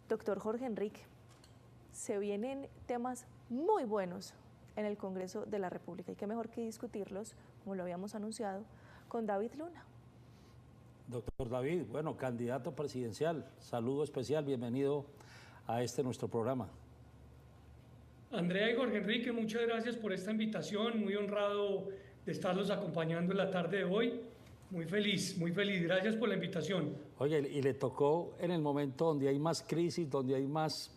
Doctor Jorge Enrique, se vienen temas muy buenos en el Congreso de la República y qué mejor que discutirlos, como lo habíamos anunciado, con David Luna. Doctor David, bueno, candidato presidencial, saludo especial, bienvenido a nuestro programa. Andrea y Jorge Enrique, muchas gracias por esta invitación, muy honrado de estarlos acompañando en la tarde de hoy. Muy feliz, gracias por la invitación. Oye, y le tocó en el momento donde hay más crisis, donde hay más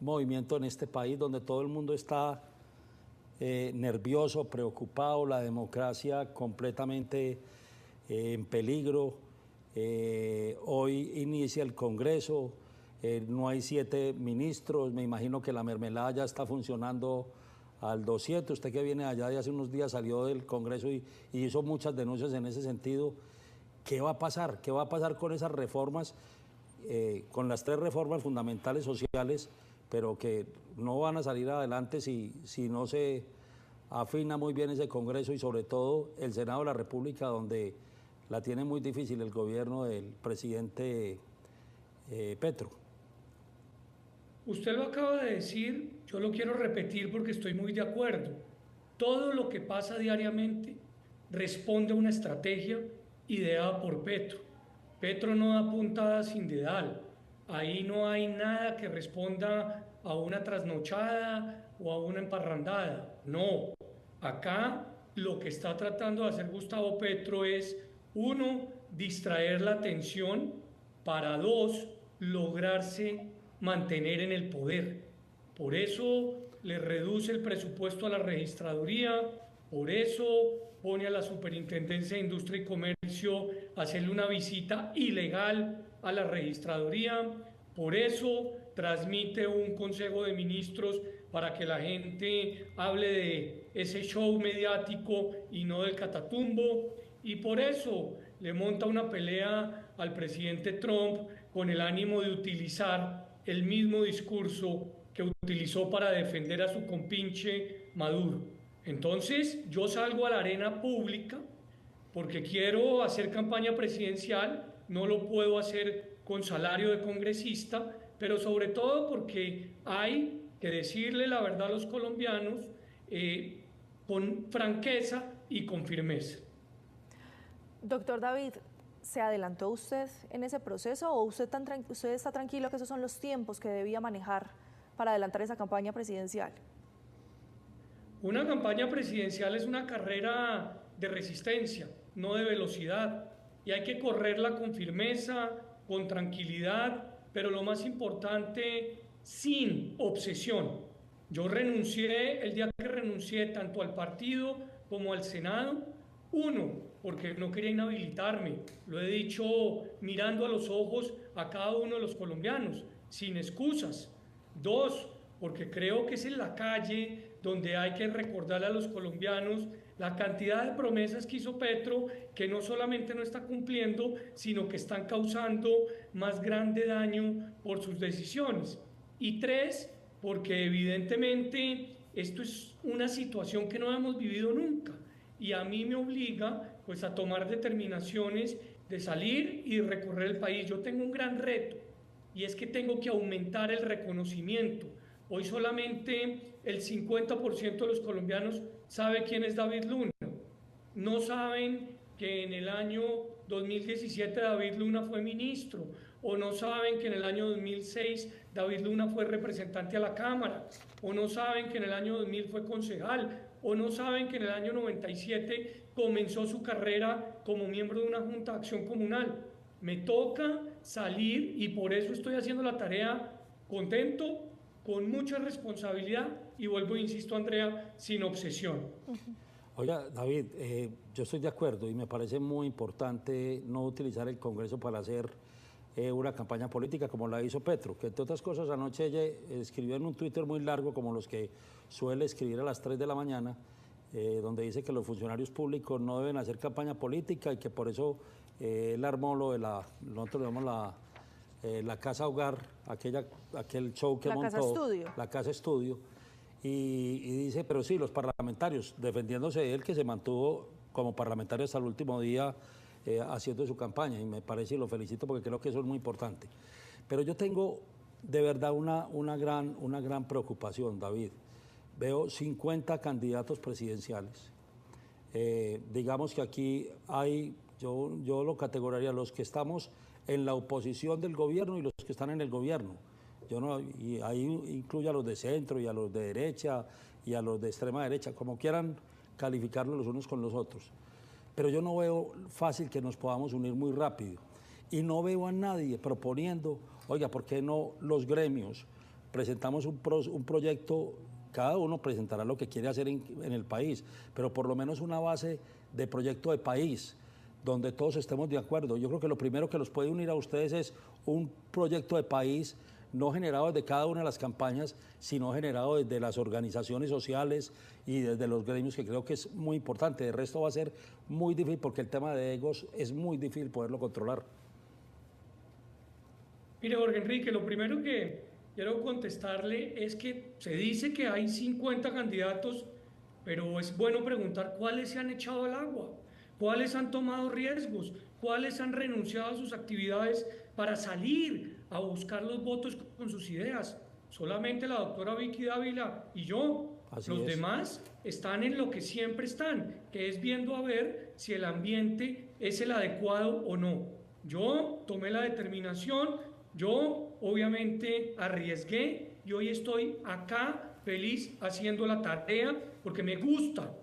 movimiento en este país, donde todo el mundo está nervioso, preocupado, la democracia completamente en peligro. Hoy inicia el Congreso, no hay 7 ministros, me imagino que la mermelada ya está funcionando al 200. Usted que viene allá de hace unos días salió del Congreso y hizo muchas denuncias en ese sentido. ¿Qué va a pasar? ¿Qué va a pasar con esas reformas, con las 3 reformas fundamentales sociales, pero que no van a salir adelante si no se afina muy bien ese Congreso y sobre todo el Senado de la República, donde la tiene muy difícil el gobierno del presidente Petro? Usted lo acaba de decir, yo lo quiero repetir porque estoy muy de acuerdo. Todo lo que pasa diariamente responde a una estrategia ideada por Petro. Petro no da puntada sin dedal. Ahí no hay nada que responda a una trasnochada o a una emparrandada. No. Acá lo que está tratando de hacer Gustavo Petro es, 1, distraer la atención, para 2, lograrse mantener en el poder. Por eso le reduce el presupuesto a la registraduría, por eso pone a la Superintendencia de Industria y Comercio a hacerle una visita ilegal a la registraduría, por eso transmite un Consejo de Ministros para que la gente hable de ese show mediático y no del catatumbo, y por eso le monta una pelea al presidente Trump con el ánimo de utilizar el mismo discurso que utilizó para defender a su compinche Maduro. Entonces yo salgo a la arena pública porque quiero hacer campaña presidencial, no lo puedo hacer con salario de congresista, pero sobre todo porque hay que decirle la verdad a los colombianos con franqueza y con firmeza. Doctor David, ¿se adelantó usted en ese proceso o usted está tranquilo que esos son los tiempos que debía manejar para adelantar esa campaña presidencial? Una campaña presidencial es una carrera de resistencia, no de velocidad, y hay que correrla con firmeza, con tranquilidad, pero lo más importante, sin obsesión. Yo renuncié, el día que renuncié tanto al partido como al Senado, 1, porque no quería inhabilitarme, lo he dicho mirando a los ojos a cada uno de los colombianos, sin excusas. 2, porque creo que es en la calle donde hay que recordarle a los colombianos la cantidad de promesas que hizo Petro, que no solamente no está cumpliendo, sino que están causando más grande daño por sus decisiones. Y 3, porque evidentemente esto es una situación que no hemos vivido nunca y a mí me obliga pues a tomar determinaciones de salir y recorrer el país. Yo tengo un gran reto y es que tengo que aumentar el reconocimiento. Hoy solamente el 50% de los colombianos sabe quién es David Luna. No saben que en el año 2017 David Luna fue ministro, o no saben que en el año 2006 David Luna fue representante a la Cámara, o no saben que en el año 2000 fue concejal, o no saben que en el año 97 comenzó su carrera como miembro de una Junta de Acción Comunal. Me toca salir y por eso estoy haciendo la tarea contento, con mucha responsabilidad y vuelvo, insisto, Andrea, sin obsesión. Oiga, David, yo estoy de acuerdo y me parece muy importante no utilizar el Congreso para hacer una campaña política como la hizo Petro, que entre otras cosas anoche ella escribió en un Twitter muy largo, como los que suele escribir a las 3 de la mañana, donde dice que los funcionarios públicos no deben hacer campaña política y que por eso él armó lo de nosotros le llamamos la Casa Hogar, aquel show que montó. La Casa Estudio. La Casa Estudio. Y dice, pero sí, los parlamentarios, defendiéndose de él, que se mantuvo como parlamentario hasta el último día haciendo su campaña, y me parece y lo felicito porque creo que eso es muy importante. Pero yo tengo de verdad una gran preocupación, David. Veo 50 candidatos presidenciales. Digamos que aquí hay, yo lo categorizaría los que estamos en la oposición del gobierno y los que están en el gobierno. Y ahí incluye a los de centro y a los de derecha y a los de extrema derecha, como quieran calificarlos los unos con los otros. Pero yo no veo fácil que nos podamos unir muy rápido. Y no veo a nadie proponiendo, oiga, ¿por qué no los gremios presentamos un proyecto? Cada uno presentará lo que quiere hacer en el país, pero por lo menos una base de proyecto de país, donde todos estemos de acuerdo. Yo creo que lo primero que los puede unir a ustedes es un proyecto de país, no generado desde cada una de las campañas, sino generado desde las organizaciones sociales y desde los gremios, que creo que es muy importante. De resto va a ser muy difícil, porque el tema de egos es muy difícil poderlo controlar. Mire, Jorge Enrique, lo primero que quiero contestarle es que se dice que hay 50 candidatos, pero es bueno preguntar cuáles se han echado al agua, cuáles han tomado riesgos, cuáles han renunciado a sus actividades para salir a buscar los votos con sus ideas. Solamente la doctora Vicky Dávila y yo. Los demás están en lo que siempre están, que es viendo a ver si el ambiente es el adecuado o no. Yo tomé la determinación, yo obviamente arriesgué y hoy estoy acá feliz haciendo la tarea porque me gusta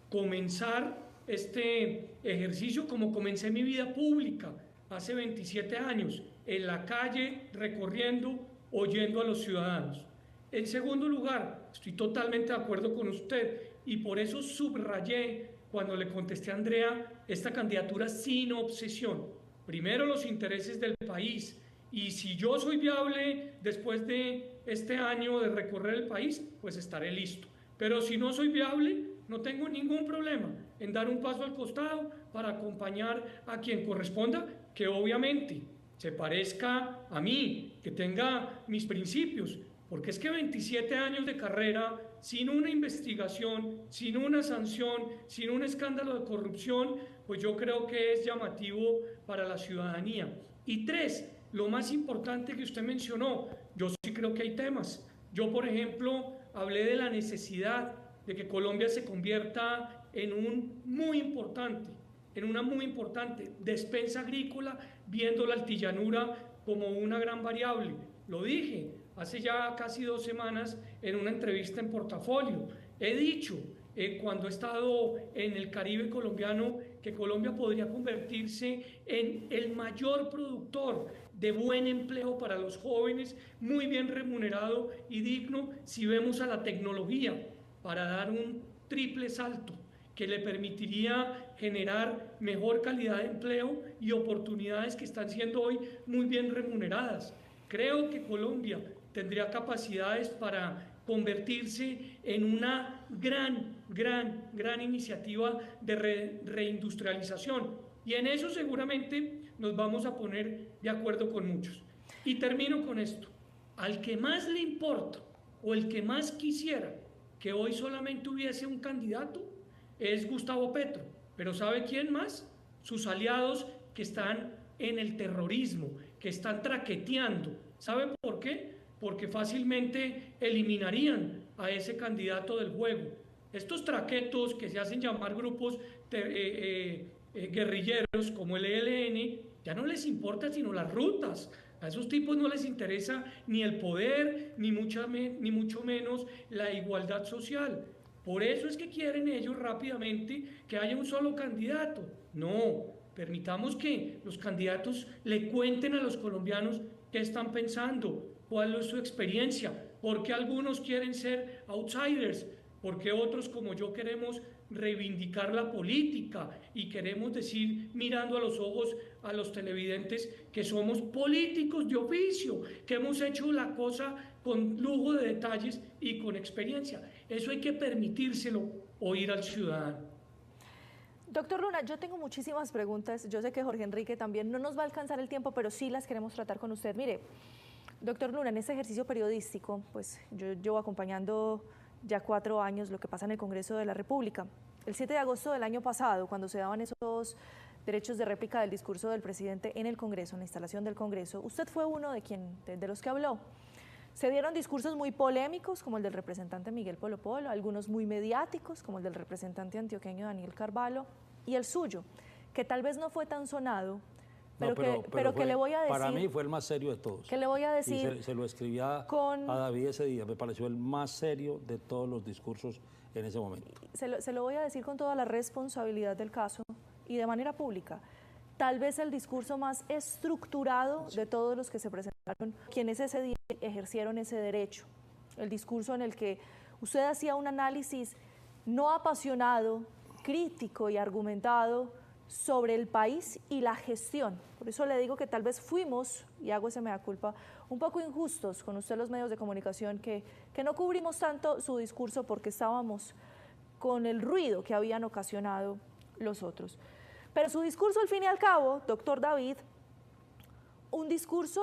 comenzar este ejercicio como comencé mi vida pública hace 27 años, en la calle, recorriendo, oyendo a los ciudadanos. En segundo lugar, estoy totalmente de acuerdo con usted y por eso subrayé cuando le contesté a Andrea esta candidatura sin obsesión. Primero los intereses del país, y si yo soy viable después de este año de recorrer el país, pues estaré listo. Pero si no soy viable, no tengo ningún problema en dar un paso al costado para acompañar a quien corresponda, que obviamente se parezca a mí, que tenga mis principios, porque es que 27 años de carrera sin una investigación, sin una sanción, sin un escándalo de corrupción, pues yo creo que es llamativo para la ciudadanía. Y tres, lo más importante que usted mencionó, yo sí creo que hay temas. Yo, por ejemplo, hablé de la necesidad de que Colombia se convierta en una muy importante despensa agrícola, viendo la altillanura como una gran variable. Lo dije hace ya casi 2 semanas en una entrevista en Portafolio. He dicho, cuando he estado en el Caribe colombiano, que Colombia podría convertirse en el mayor productor de buen empleo para los jóvenes, muy bien remunerado y digno, si vemos a la tecnología, para dar un triple salto que le permitiría generar mejor calidad de empleo y oportunidades que están siendo hoy muy bien remuneradas. Creo que Colombia tendría capacidades para convertirse en una gran iniciativa de reindustrialización. Y en eso seguramente nos vamos a poner de acuerdo con muchos. Y termino con esto. Al que más le importa o el que más quisiera que hoy solamente hubiese un candidato es Gustavo Petro. Pero ¿sabe quién más? Sus aliados que están en el terrorismo, que están traqueteando. ¿Sabe por qué? Porque fácilmente eliminarían a ese candidato del juego. Estos traquetos que se hacen llamar grupos guerrilleros como el ELN, ya no les importa sino las rutas. A esos tipos no les interesa ni el poder, ni mucho menos la igualdad social. Por eso es que quieren ellos rápidamente que haya un solo candidato. No, permitamos que los candidatos le cuenten a los colombianos qué están pensando, cuál es su experiencia, por qué algunos quieren ser outsiders, por qué otros como yo queremos reivindicar la política y queremos decir, mirando a los ojos a los televidentes, que somos políticos de oficio, que hemos hecho la cosa con lujo de detalles y con experiencia. Eso hay que permitírselo oír al ciudadano. Doctor Luna, yo tengo muchísimas preguntas. Yo sé que Jorge Enrique también no nos va a alcanzar el tiempo, pero sí las queremos tratar con usted. Mire, doctor Luna, en este ejercicio periodístico, pues yo llevo acompañando ya 4 años lo que pasa en el Congreso de la República. El 7 de agosto del año pasado, cuando se daban esos derechos de réplica del discurso del presidente en el Congreso, en la instalación del Congreso, usted fue uno de los que habló. Se dieron discursos muy polémicos, como el del representante Miguel Polo Polo, algunos muy mediáticos, como el del representante antioqueño Daniel Carvalho, y el suyo, que tal vez no fue tan sonado, pero, pero que le voy a decir... Para mí fue el más serio de todos. Que le voy a decir... Y se lo escribía a David ese día, me pareció el más serio de todos los discursos en ese momento. Se lo voy a decir con toda la responsabilidad del caso y de manera pública. Tal vez el discurso más estructurado de todos los que se presentaron, quienes ese día ejercieron ese derecho. El discurso en el que usted hacía un análisis no apasionado, crítico y argumentado sobre el país y la gestión. Por eso le digo que tal vez fuimos, y hago ese mea culpa, un poco injustos con usted los medios de comunicación, que no cubrimos tanto su discurso porque estábamos con el ruido que habían ocasionado los otros. Pero su discurso, al fin y al cabo, doctor David, un discurso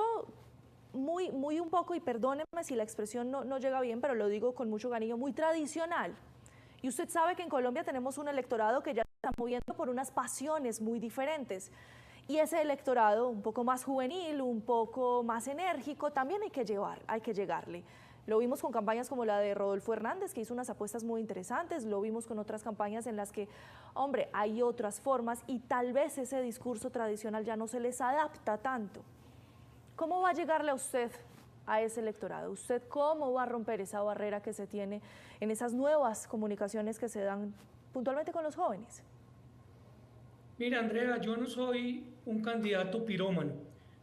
muy un poco, y perdónenme si la expresión no llega bien, pero lo digo con mucho cariño, muy tradicional. Y usted sabe que en Colombia tenemos un electorado que ya se está moviendo por unas pasiones muy diferentes. Y ese electorado un poco más juvenil, un poco más enérgico, también hay que llegarle. Lo vimos con campañas como la de Rodolfo Hernández, que hizo unas apuestas muy interesantes, lo vimos con otras campañas en las que, hombre, hay otras formas y tal vez ese discurso tradicional ya no se les adapta tanto. ¿Cómo va a llegarle a usted a ese electorado? ¿Usted cómo va a romper esa barrera que se tiene en esas nuevas comunicaciones que se dan puntualmente con los jóvenes? Mira, Andrea, yo no soy un candidato pirómano.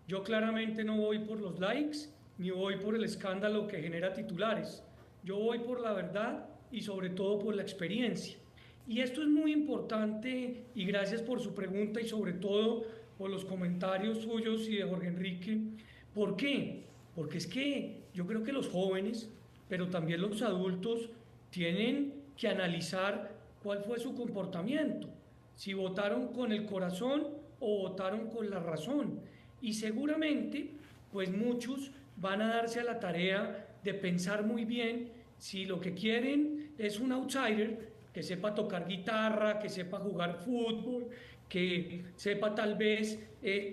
Yo claramente no voy por los likes, ni voy por el escándalo que genera titulares. Yo voy por la verdad y sobre todo por la experiencia. Y esto es muy importante y gracias por su pregunta y sobre todo por los comentarios suyos y de Jorge Enrique. ¿Por qué? Porque es que yo creo que los jóvenes, pero también los adultos, tienen que analizar cuál fue su comportamiento, si votaron con el corazón o votaron con la razón. Y seguramente, pues muchos van a darse a la tarea de pensar muy bien si lo que quieren es un outsider que sepa tocar guitarra, que sepa jugar fútbol, que sepa tal vez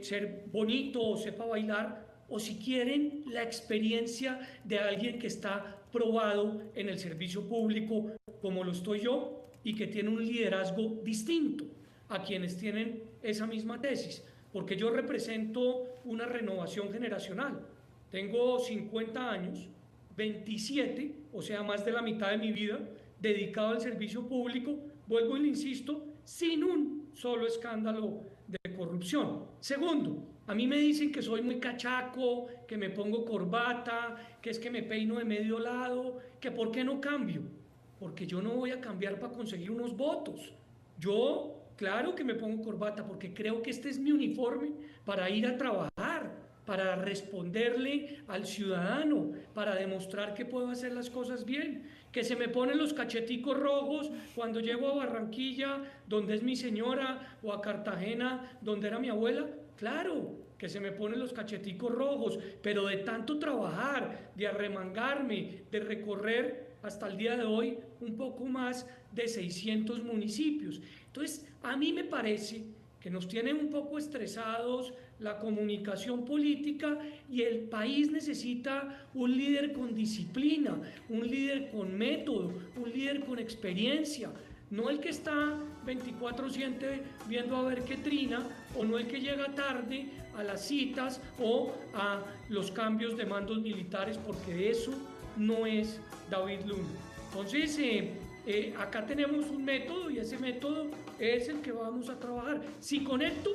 ser bonito o sepa bailar, o si quieren la experiencia de alguien que está probado en el servicio público como lo estoy yo y que tiene un liderazgo distinto a quienes tienen esa misma tesis, porque yo represento una renovación generacional. Tengo 50 años, 27, o sea, más de la mitad de mi vida, dedicado al servicio público, vuelvo y le insisto, sin un solo escándalo de corrupción. Segundo, a mí me dicen que soy muy cachaco, que me pongo corbata, que es que me peino de medio lado, que por qué no cambio. Porque yo no voy a cambiar para conseguir unos votos. Yo, claro que me pongo corbata porque creo que este es mi uniforme para ir a trabajar, para responderle al ciudadano, para demostrar que puedo hacer las cosas bien, que se me ponen los cacheticos rojos cuando llego a Barranquilla, donde es mi señora, o a Cartagena, donde era mi abuela. Claro que se me ponen los cacheticos rojos, pero de tanto trabajar, de arremangarme, de recorrer hasta el día de hoy un poco más de 600 municipios. Entonces, a mí me parece que nos tienen un poco estresados la comunicación política y el país necesita un líder con disciplina, un líder con método, un líder con experiencia, no el que está 24/7 viendo a ver qué trina, o no el que llega tarde a las citas o a los cambios de mandos militares, porque eso no es David Luna. Entonces, acá tenemos un método y ese método es el que vamos a trabajar. Si conecto,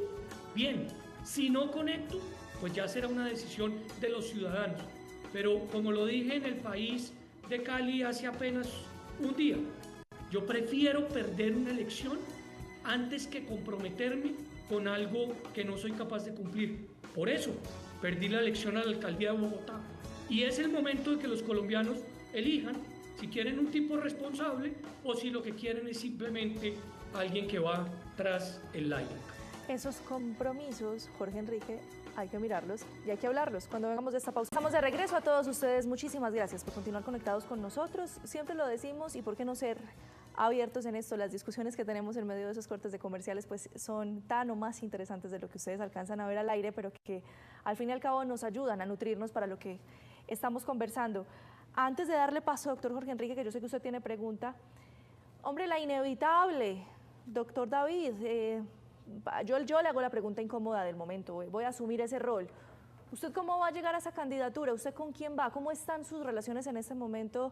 bien. Si no conecto, pues ya será una decisión de los ciudadanos. Pero como lo dije en el País de Cali hace apenas un día, yo prefiero perder una elección antes que comprometerme con algo que no soy capaz de cumplir. Por eso, perdí la elección a la alcaldía de Bogotá. Y es el momento de que los colombianos elijan si quieren un tipo responsable o si lo que quieren es simplemente alguien que va tras el like. Esos compromisos, Jorge Enrique, hay que mirarlos y hay que hablarlos cuando vengamos de esta pausa. Estamos de regreso a todos ustedes. Muchísimas gracias por continuar conectados con nosotros. Siempre lo decimos y por qué no ser abiertos en esto. Las discusiones que tenemos en medio de esos cortes de comerciales pues son tan o más interesantes de lo que ustedes alcanzan a ver al aire, pero que al fin y al cabo nos ayudan a nutrirnos para lo que estamos conversando. Antes de darle paso, doctor Jorge Enrique, que yo sé que usted tiene pregunta, hombre, la inevitable, doctor David, yo le hago la pregunta incómoda del momento, voy a asumir ese rol. ¿Usted cómo va a llegar a esa candidatura? ¿Usted con quién va? ¿Cómo están sus relaciones en este momento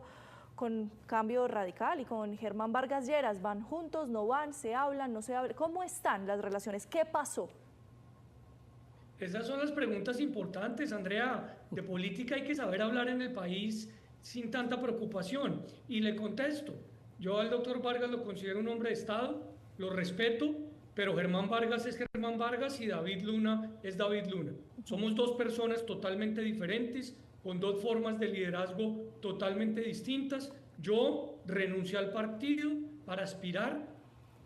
con Cambio Radical y con Germán Vargas Lleras? ¿Van juntos, no van, se hablan, no se hablan? ¿Cómo están las relaciones? ¿Qué pasó? Esas son las preguntas importantes, Andrea. De política hay que saber hablar en el país sin tanta preocupación. Y le contesto, yo al doctor Vargas lo considero un hombre de Estado, lo respeto, pero Germán Vargas es Germán Vargas y David Luna es David Luna. Somos dos personas totalmente diferentes, con dos formas de liderazgo totalmente distintas. Yo renuncié al partido para aspirar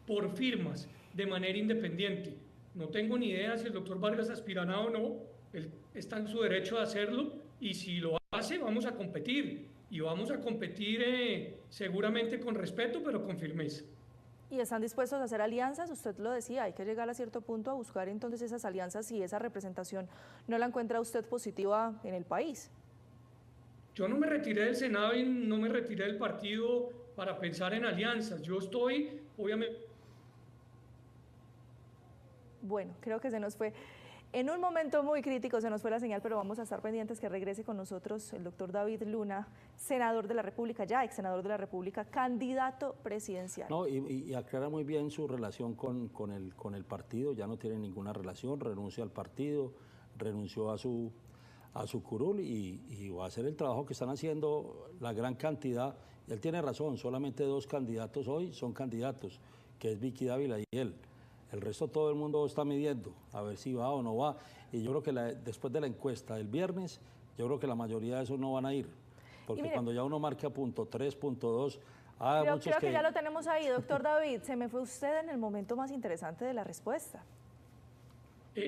por firmas de manera independiente. No tengo ni idea si el doctor Vargas aspirará o no, él está en su derecho de hacerlo y si lo hace vamos a competir y vamos a competir seguramente con respeto pero con firmeza. ¿Y están dispuestos a hacer alianzas? Usted lo decía, hay que llegar a cierto punto a buscar entonces esas alianzas y esa representación no la encuentra usted positiva en el país. Yo no me retiré del Senado y no me retiré del partido para pensar en alianzas. Yo estoy, obviamente... Bueno, creo que se nos fue, en un momento muy crítico se nos fue la señal, pero vamos a estar pendientes que regrese con nosotros el doctor David Luna, senador de la República, ya ex senador de la República, candidato presidencial. No, y aclara muy bien su relación con el partido, ya no tiene ninguna relación, renuncia al partido, renunció a su curul y va a hacer el trabajo que están haciendo la gran cantidad. Él tiene razón, solamente 2 candidatos hoy son candidatos, que es Vicky Dávila y él. El resto todo el mundo está midiendo, a ver si va o no va. Y yo creo que después de la encuesta del viernes, yo creo que la mayoría de esos no van a ir. Porque mire, cuando ya uno marca punto 3, punto 2... Creo que ya lo tenemos ahí, doctor David. Se me fue usted en el momento más interesante de la respuesta.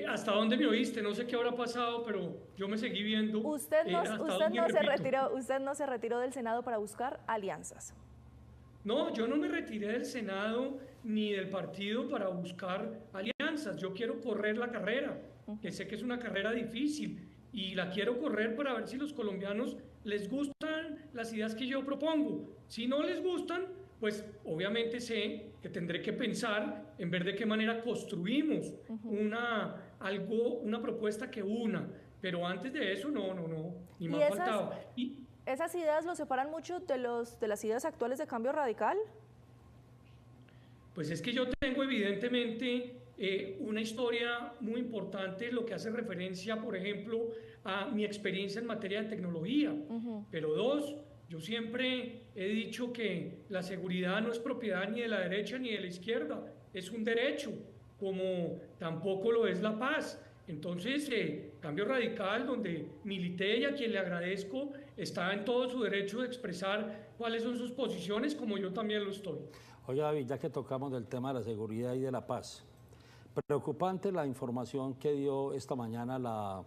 ¿Hasta dónde me oíste? No sé qué habrá pasado, pero yo me seguí viendo. Usted no se retiró del Senado para buscar alianzas. No, yo no me retiré del Senado ni del partido para buscar alianzas. Yo quiero correr la carrera, que sé que es una carrera difícil y la quiero correr para ver si los colombianos les gustan las ideas que yo propongo. Si no les gustan, pues obviamente sé que tendré que pensar en ver de qué manera construimos una propuesta que una. Pero antes de eso, no, ni más faltaba. ¿Esas ideas lo separan mucho de las ideas actuales de Cambio Radical? Pues es que yo tengo evidentemente una historia muy importante, lo que hace referencia, por ejemplo, a mi experiencia en materia de tecnología. Pero 2, yo siempre he dicho que la seguridad no es propiedad ni de la derecha ni de la izquierda, es un derecho, como tampoco lo es la paz. Entonces, Cambio Radical, donde milité y a quien le agradezco, está en todo su derecho de expresar cuáles son sus posiciones, como yo también lo estoy. Oye, David, ya que tocamos del tema de la seguridad y de la paz, preocupante la información que dio esta mañana la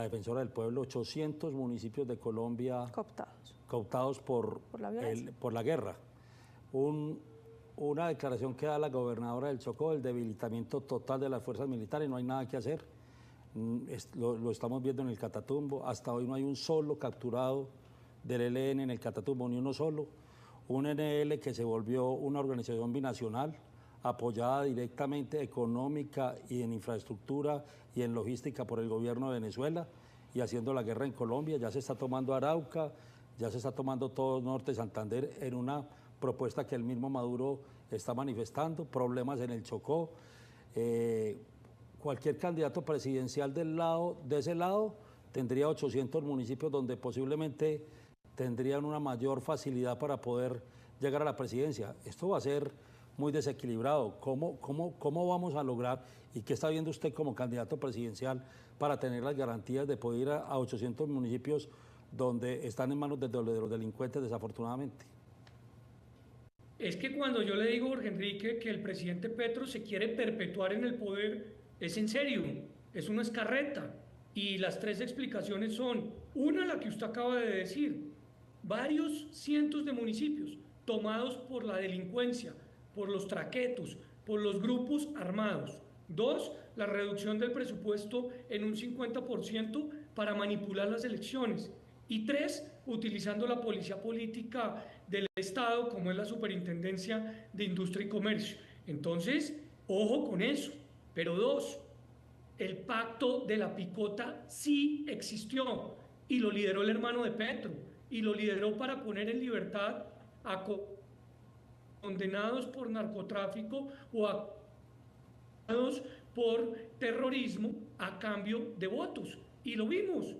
Defensora del Pueblo, 800 municipios de Colombia cooptados por la guerra. Una declaración que da la gobernadora del Chocó, el debilitamiento total de las fuerzas militares, no hay nada que hacer. Lo estamos viendo en el Catatumbo, hasta hoy no hay un solo capturado del ELN en el Catatumbo, ni uno solo. Un NL que se volvió una organización binacional, apoyada directamente económica y en infraestructura y en logística por el gobierno de Venezuela y haciendo la guerra en Colombia. Ya se está tomando Arauca, ya se está tomando todo norte de Santander en una propuesta que el mismo Maduro está manifestando, problemas en el Chocó. Cualquier candidato presidencial de ese lado tendría 800 municipios donde posiblemente tendrían una mayor facilidad para poder llegar a la presidencia. Esto va a ser muy desequilibrado. ¿Cómo vamos a lograr y qué está viendo usted como candidato presidencial para tener las garantías de poder ir a 800 municipios donde están en manos de los delincuentes, desafortunadamente? Es que cuando yo le digo, Jorge Enrique, que el presidente Petro se quiere perpetuar en el poder, es en serio, es una escarreta. Y las 3 explicaciones son, una, la que usted acaba de decir, varios cientos de municipios tomados por la delincuencia, por los traquetos, por los grupos armados. 2, la reducción del presupuesto en un 50% para manipular las elecciones. Y 3, utilizando la policía política del Estado, como es la Superintendencia de Industria y Comercio. Entonces, ojo con eso. Pero 2, el pacto de la picota sí existió y lo lideró el hermano de Petro y lo lideró para poner en libertad a condenados por narcotráfico o a condenados por terrorismo a cambio de votos. Y lo vimos.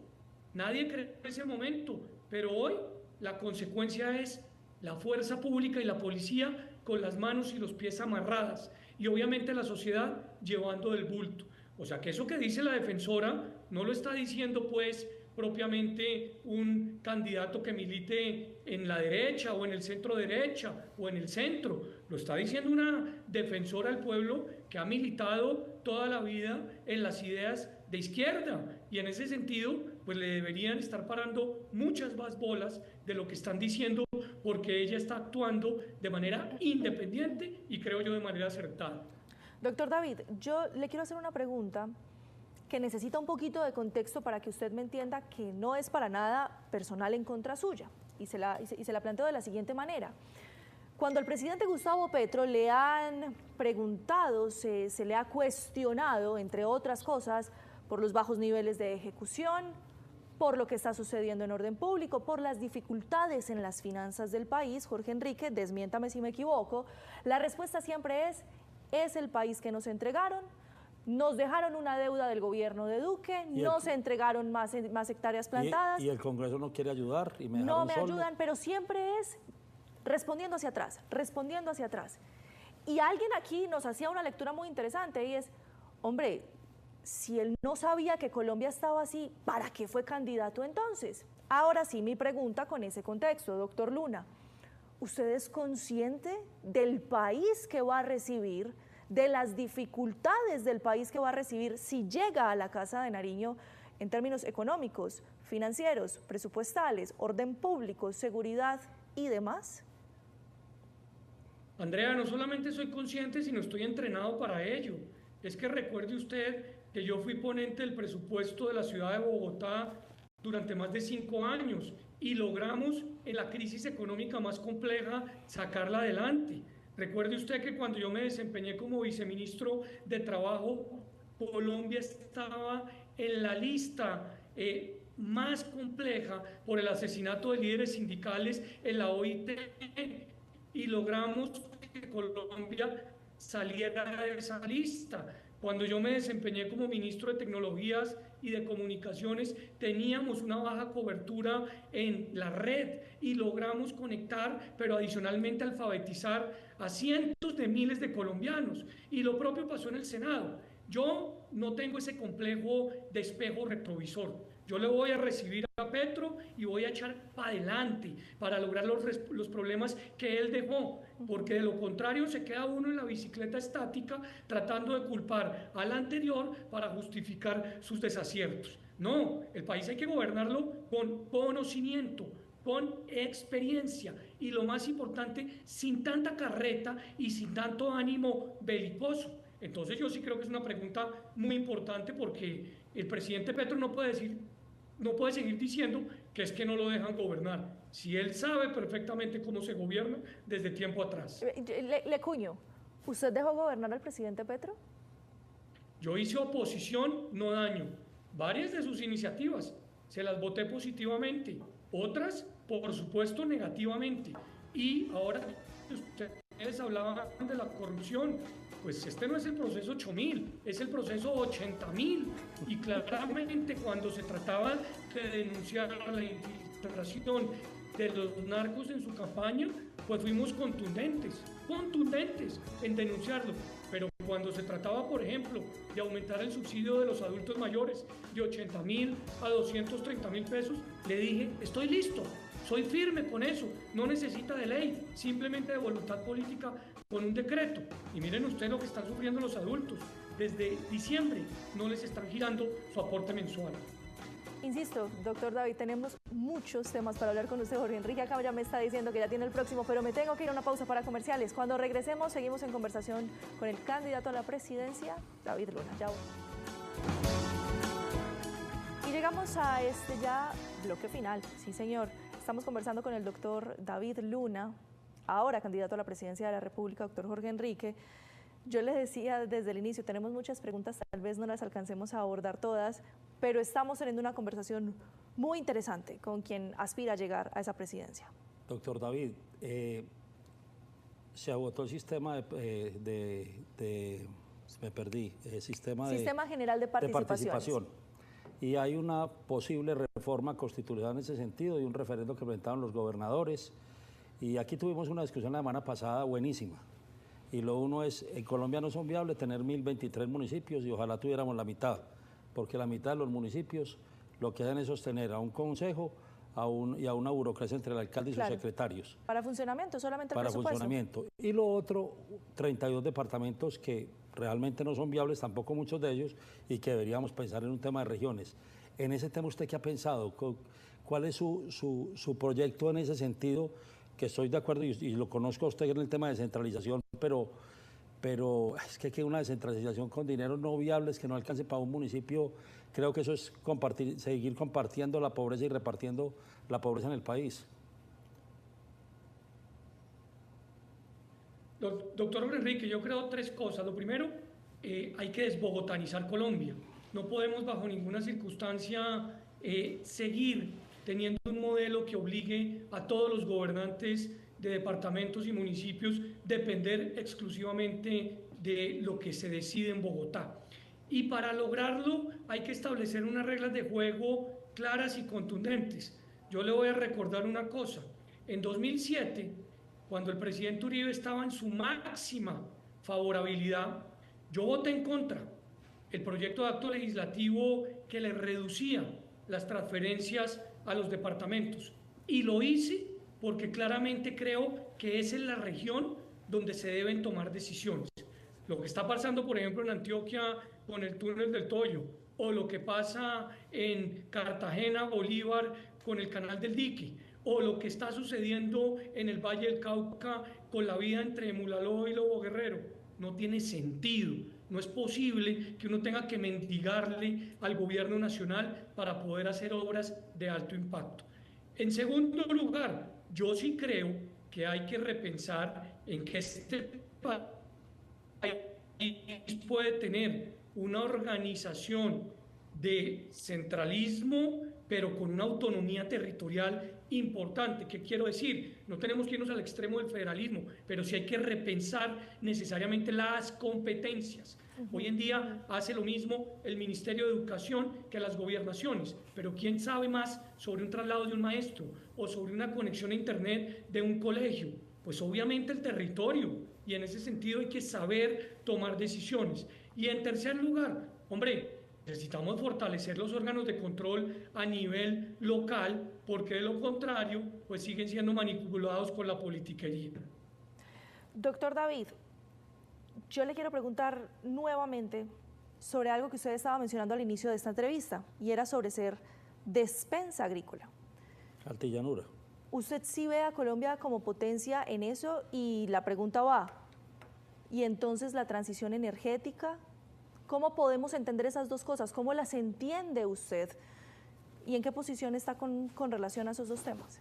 Nadie cree en ese momento, pero hoy la consecuencia es la fuerza pública y la policía con las manos y los pies amarradas y obviamente la sociedad llevando del bulto. O sea que eso que dice la defensora no lo está diciendo pues propiamente un candidato que milite en la derecha o en el centro derecha o en el centro, lo está diciendo una defensora del pueblo que ha militado toda la vida en las ideas de izquierda y en ese sentido pues le deberían estar parando muchas más bolas de lo que están diciendo porque ella está actuando de manera independiente y creo yo de manera acertada. Doctor David, yo le quiero hacer una pregunta que necesita un poquito de contexto para que usted me entienda que no es para nada personal en contra suya y se la planteo de la siguiente manera. Cuando al presidente Gustavo Petro le han preguntado, se le ha cuestionado, entre otras cosas, por los bajos niveles de ejecución, por lo que está sucediendo en orden público, por las dificultades en las finanzas del país, Jorge Enrique, desmiéntame si me equivoco, la respuesta siempre es el país que nos entregaron, nos dejaron una deuda del gobierno de Duque, no se entregaron más hectáreas plantadas. Y el Congreso no quiere ayudar y me dejaron no me solo. ayudan, pero siempre es respondiendo hacia atrás, respondiendo hacia atrás. Y alguien aquí nos hacía una lectura muy interesante y es, hombre, si él no sabía que Colombia estaba así, ¿para qué fue candidato entonces? Ahora sí, mi pregunta con ese contexto, doctor Luna, ¿usted es consciente del país que va a recibir, de las dificultades del país que va a recibir si llega a la Casa de Nariño en términos económicos, financieros, presupuestales, orden público, seguridad y demás? Andrea, no solamente soy consciente, sino estoy entrenado para ello. Es que recuerde usted que yo fui ponente del presupuesto de la ciudad de Bogotá durante más de 5 años y logramos en la crisis económica más compleja sacarla adelante. Recuerde usted que cuando yo me desempeñé como viceministro de Trabajo, Colombia estaba en la lista más compleja por el asesinato de líderes sindicales en la OIT y logramos que Colombia saliera de esa lista. Cuando yo me desempeñé como ministro de Tecnologías y de Comunicaciones, teníamos una baja cobertura en la red y logramos conectar, pero adicionalmente alfabetizar a cientos de miles de colombianos. Y lo propio pasó en el Senado. Yo no tengo ese complejo de espejo retrovisor. Yo le voy a recibir a Petro y voy a echar para adelante para lograr los problemas que él dejó, porque de lo contrario se queda uno en la bicicleta estática tratando de culpar al anterior para justificar sus desaciertos. No, el país hay que gobernarlo con conocimiento, con experiencia y lo más importante, sin tanta carreta y sin tanto ánimo belicoso. Entonces yo sí creo que es una pregunta muy importante porque el presidente Petro no puede seguir diciendo que es que no lo dejan gobernar, si él sabe perfectamente cómo se gobierna desde tiempo atrás. Le cuño, ¿usted dejó gobernar al presidente Petro? Yo hice oposición, no daño. Varias de sus iniciativas se las voté positivamente, otras, por supuesto, negativamente. Y ahora ustedes hablaban de la corrupción. Pues este no es el proceso 8000, es el proceso 80.000. Y claramente cuando se trataba de denunciar la infiltración de los narcos en su campaña, pues fuimos contundentes en denunciarlo. Pero cuando se trataba, por ejemplo, de aumentar el subsidio de los adultos mayores de 80.000 a 230.000 pesos, le dije, estoy listo, soy firme con eso, no necesita de ley, simplemente de voluntad política con un decreto. Y miren ustedes lo que están sufriendo los adultos. Desde diciembre no les están girando su aporte mensual. Insisto, doctor David, tenemos muchos temas para hablar con usted. Jorge Enrique acá ya me está diciendo que ya tiene el próximo, pero me tengo que ir a una pausa para comerciales. Cuando regresemos, seguimos en conversación con el candidato a la presidencia, David Luna. Ya voy. llegamos a este ya bloque final. Sí, señor. Estamos conversando con el doctor David Luna, ahora candidato a la presidencia de la República, doctor Jorge Enrique. Yo les decía desde el inicio, tenemos muchas preguntas, tal vez no las alcancemos a abordar todas, pero estamos teniendo una conversación muy interesante con quien aspira a llegar a esa presidencia. Doctor David, se agotó el sistema me perdí, sistema general de participación. Y hay una posible reforma constitucional en ese sentido y un referendo que presentaron los gobernadores. Y aquí tuvimos una discusión la semana pasada buenísima. Y lo uno es, en Colombia no son viables tener 1023 municipios y ojalá tuviéramos la mitad, porque la mitad de los municipios lo que hacen es sostener a un consejo y a una burocracia entre el alcalde y sus secretarios. Para funcionamiento, solamente el para presupuesto. Funcionamiento. Y lo otro, 32 departamentos que realmente no son viables, tampoco muchos de ellos, y que deberíamos pensar en un tema de regiones. En ese tema, ¿usted qué ha pensado? ¿Cuál es su proyecto en ese sentido? Que estoy de acuerdo y lo conozco a usted en el tema de descentralización, pero es que una descentralización con dinero no viables que no alcance para un municipio, creo que eso es seguir compartiendo la pobreza y repartiendo la pobreza en el país. Doctor Enrique, yo creo tres cosas. Lo primero, hay que desbogotanizar Colombia. No podemos bajo ninguna circunstancia seguir teniendo un modelo que obligue a todos los gobernantes de departamentos y municipios depender exclusivamente de lo que se decide en Bogotá. Y para lograrlo hay que establecer unas reglas de juego claras y contundentes. Yo le voy a recordar una cosa. En 2007, cuando el presidente Uribe estaba en su máxima favorabilidad, yo voté en contra el proyecto de acto legislativo que le reducía las transferencias a los departamentos. Y lo hice porque claramente creo que es en la región donde se deben tomar decisiones. Lo que está pasando, por ejemplo, en Antioquia con el túnel del Toyo, o lo que pasa en Cartagena, Bolívar, con el canal del Dique, o lo que está sucediendo en el Valle del Cauca con la vía entre Mulaló y Lobo Guerrero, no tiene sentido. No es posible que uno tenga que mendigarle al gobierno nacional para poder hacer obras de alto impacto. En segundo lugar, yo sí creo que hay que repensar en que este país puede tener una organización de centralismo, pero con una autonomía territorial importante. ¿Qué quiero decir? No tenemos que irnos al extremo del federalismo, pero sí hay que repensar necesariamente las competencias. Hoy en día hace lo mismo el Ministerio de Educación que las gobernaciones, pero ¿quién sabe más sobre un traslado de un maestro o sobre una conexión a internet de un colegio? Pues obviamente el territorio, y en ese sentido hay que saber tomar decisiones. Y en tercer lugar, hombre, necesitamos fortalecer los órganos de control a nivel local, porque de lo contrario, pues siguen siendo manipulados con la politiquería. Doctor David, yo le quiero preguntar nuevamente sobre algo que usted estaba mencionando al inicio de esta entrevista, y era sobre ser despensa agrícola. Altillanura. ¿Usted sí ve a Colombia como potencia en eso? Y la pregunta va, ¿y entonces la transición energética? ¿Cómo podemos entender esas dos cosas? ¿Cómo las entiende usted? ¿Y en qué posición está con relación a esos dos temas?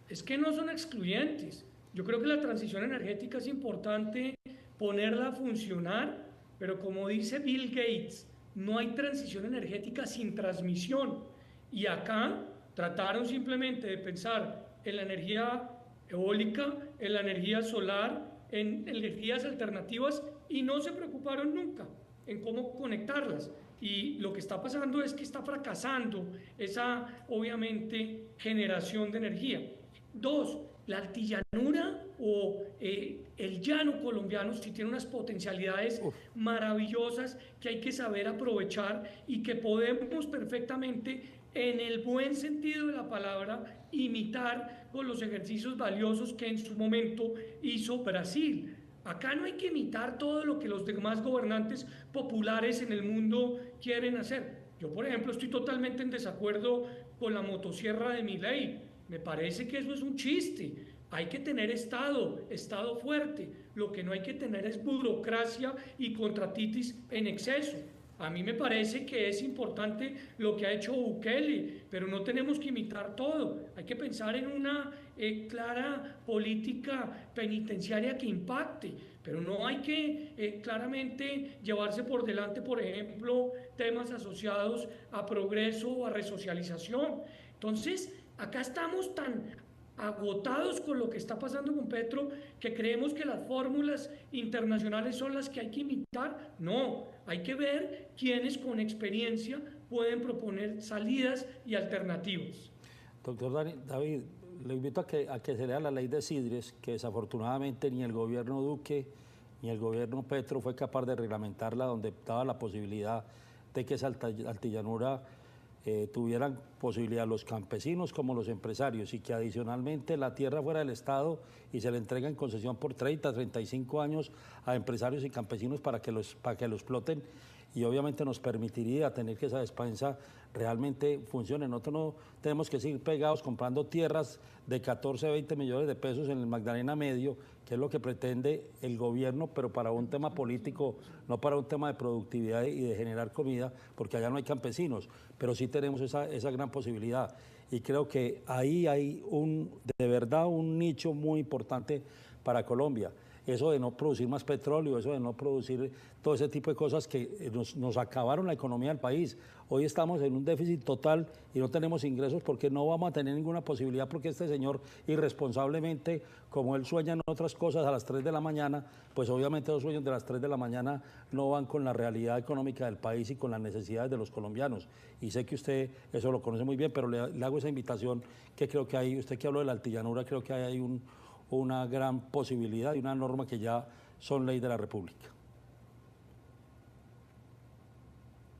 Es que no son excluyentes. Yo creo que la transición energética es importante ponerla a funcionar, pero como dice Bill Gates, no hay transición energética sin transmisión. Y acá trataron simplemente de pensar en la energía eólica, en la energía solar, en energías alternativas, y no se preocuparon nunca en cómo conectarlas. Y lo que está pasando es que está fracasando esa, obviamente, generación de energía. Dos, la altillanura o el llano colombiano sí tiene unas potencialidades maravillosas que hay que saber aprovechar y que podemos perfectamente, en el buen sentido de la palabra, imitar con los ejercicios valiosos que en su momento hizo Brasil. Acá no hay que imitar todo lo que los demás gobernantes populares en el mundo quieren hacer. Yo, por ejemplo, estoy totalmente en desacuerdo con la motosierra de Milei. Me parece que eso es un chiste. Hay que tener Estado fuerte. Lo que no hay que tener es burocracia y contratitis en exceso. A mí me parece que es importante lo que ha hecho Bukele, pero no tenemos que imitar todo. Hay que pensar en una clara política penitenciaria que impacte, pero no hay que claramente llevarse por delante, por ejemplo, temas asociados a progreso o a resocialización. Entonces, acá estamos tan agotados con lo que está pasando con Petro, que creemos que las fórmulas internacionales son las que hay que imitar. No, hay que ver quiénes con experiencia pueden proponer salidas y alternativas. Doctor David, le invito a que se lea la ley de Sidres, que desafortunadamente ni el gobierno Duque ni el gobierno Petro fue capaz de reglamentarla, donde daba la posibilidad de que esa altillanura tuvieran posibilidad los campesinos como los empresarios, y que adicionalmente la tierra fuera del Estado y se le entrega en concesión por 30, 35 años a empresarios y campesinos para que lo exploten, y obviamente nos permitiría tener que esa despensa realmente funcione. Nosotros no tenemos que seguir pegados comprando tierras de 14, 20 millones de pesos en el Magdalena Medio, que es lo que pretende el gobierno, pero para un tema político, no para un tema de productividad y de generar comida, porque allá no hay campesinos, pero sí tenemos esa gran posibilidad. Y creo que ahí hay de verdad un nicho muy importante para Colombia. Eso de no producir más petróleo, eso de no producir todo ese tipo de cosas que nos acabaron la economía del país. Hoy estamos en un déficit total y no tenemos ingresos porque no vamos a tener ninguna posibilidad, porque este señor irresponsablemente, como él sueña en otras cosas a las 3 de la mañana, pues obviamente los sueños de las 3 de la mañana no van con la realidad económica del país y con las necesidades de los colombianos. Y sé que usted eso lo conoce muy bien, pero le hago esa invitación, que creo que hay, usted que habló de la altillanura, creo que hay una gran posibilidad y una norma que ya son ley de la República.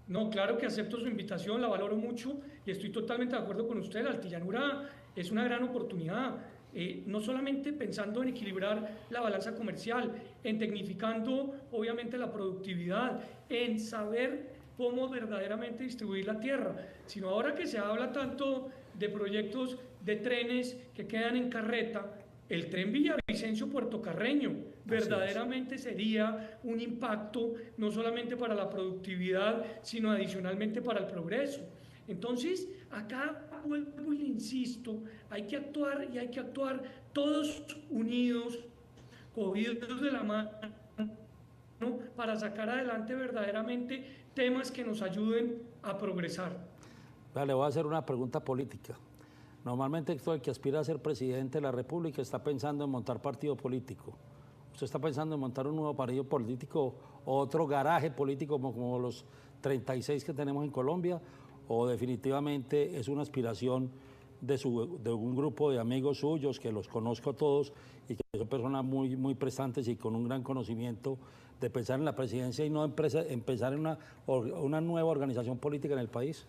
No, claro que acepto su invitación, la valoro mucho y estoy totalmente de acuerdo con usted. La altillanura es una gran oportunidad, no solamente pensando en equilibrar la balanza comercial, en tecnificando obviamente la productividad, en saber cómo verdaderamente distribuir la tierra, sino ahora que se habla tanto de proyectos de trenes que quedan en carreta, el tren Villavicencio-Puerto Carreño verdaderamente sería un impacto no solamente para la productividad, sino adicionalmente para el progreso. Entonces, acá vuelvo y le insisto, hay que actuar y hay que actuar todos unidos, cogidos de la mano, ¿no?, para sacar adelante verdaderamente temas que nos ayuden a progresar. Le voy a hacer una pregunta política. Normalmente todo el que aspira a ser presidente de la República está pensando en montar partido político. ¿Usted está pensando en montar un nuevo partido político o otro garaje político como los 36 que tenemos en Colombia? ¿O definitivamente es una aspiración de un grupo de amigos suyos, que los conozco a todos y que son personas muy, muy prestantes y con un gran conocimiento, de pensar en la presidencia y no empezar en una nueva organización política en el país?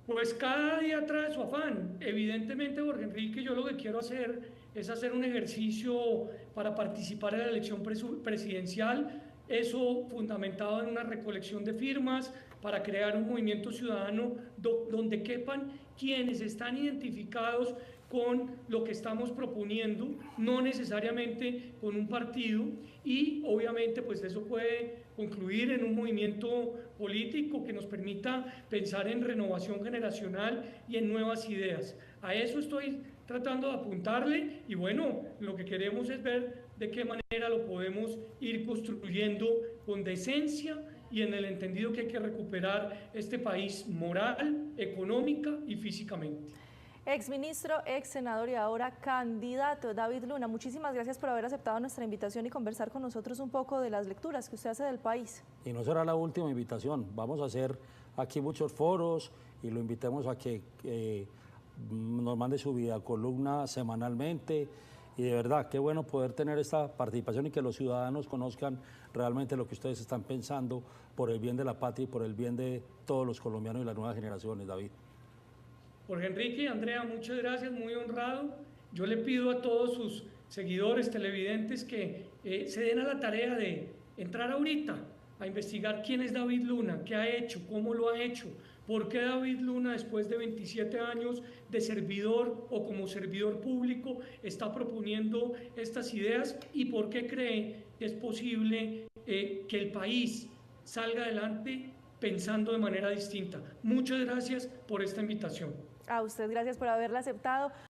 Pues cada día trae su afán. Evidentemente, Jorge Enrique, yo lo que quiero hacer es hacer un ejercicio para participar en la elección presidencial, eso fundamentado en una recolección de firmas para crear un movimiento ciudadano donde quepan quienes están identificados con lo que estamos proponiendo, no necesariamente con un partido, y obviamente pues eso puede concluir en un movimiento político que nos permita pensar en renovación generacional y en nuevas ideas. A eso estoy tratando de apuntarle, y bueno, lo que queremos es ver de qué manera lo podemos ir construyendo con decencia y en el entendido que hay que recuperar este país moral, económica y físicamente. Exministro, ex senador y ahora candidato David Luna, muchísimas gracias por haber aceptado nuestra invitación y conversar con nosotros un poco de las lecturas que usted hace del país. Y no será la última invitación, vamos a hacer aquí muchos foros y lo invitemos a que nos mande su vida columna semanalmente, y de verdad, qué bueno poder tener esta participación y que los ciudadanos conozcan realmente lo que ustedes están pensando por el bien de la patria y por el bien de todos los colombianos y las nuevas generaciones, David. Jorge Enrique y Andrea, muchas gracias, muy honrado. Yo le pido a todos sus seguidores, televidentes, que se den a la tarea de entrar ahorita a investigar quién es David Luna, qué ha hecho, cómo lo ha hecho, por qué David Luna, después de 27 años de servidor o como servidor público, está proponiendo estas ideas y por qué cree que es posible que el país salga adelante pensando de manera distinta. Muchas gracias por esta invitación. A usted, gracias por haberla aceptado.